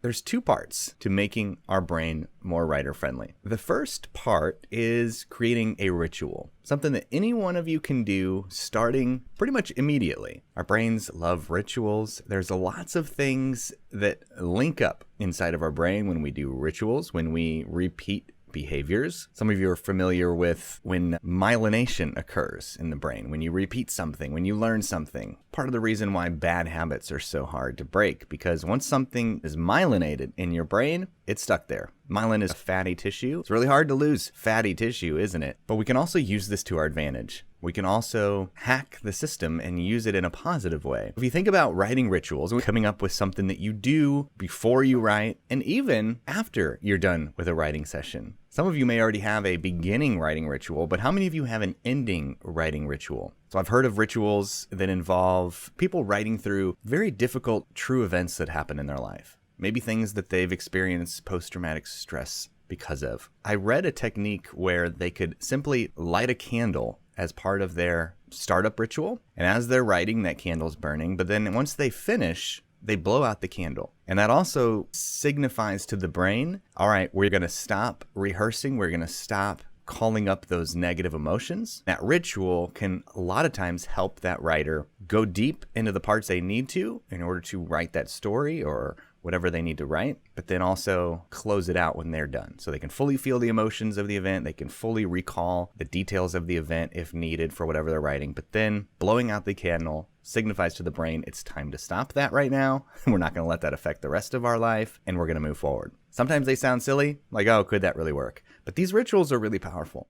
There's two parts to making our brain more writer-friendly. The first part is creating a ritual, something that any one of you can do starting pretty much immediately. Our brains love rituals. There's lots of things that link up inside of our brain when we do rituals, when we repeat behaviors. Some of you are familiar with when myelination occurs in the brain, when you repeat something, when you learn something. Part of the reason why bad habits are so hard to break, because once something is myelinated in your brain, it's stuck there. Myelin is fatty tissue. It's really hard to lose fatty tissue, isn't it? But we can also use this to our advantage. We can also hack the system and use it in a positive way. If you think about writing rituals, coming up with something that you do before you write and even after you're done with a writing session. Some of you may already have a beginning writing ritual, but how many of you have an ending writing ritual? So I've heard of rituals that involve people writing through very difficult true events that happen in their life. Maybe things that they've experienced post-traumatic stress because of. I read a technique where they could simply light a candle as part of their startup ritual. And as they're writing, that candle's burning. But then once they finish, they blow out the candle. And that also signifies to the brain, all right, we're going to stop rehearsing. We're going to stop calling up those negative emotions. That ritual can a lot of times help that writer go deep into the parts they need to in order to write that story or whatever they need to write, but then also close it out when they're done. So they can fully feel the emotions of the event. They can fully recall the details of the event if needed for whatever they're writing. But then blowing out the candle signifies to the brain, it's time to stop that right now. We're not going to let that affect the rest of our life, and we're going to move forward. Sometimes they sound silly, like, oh, could that really work? But these rituals are really powerful.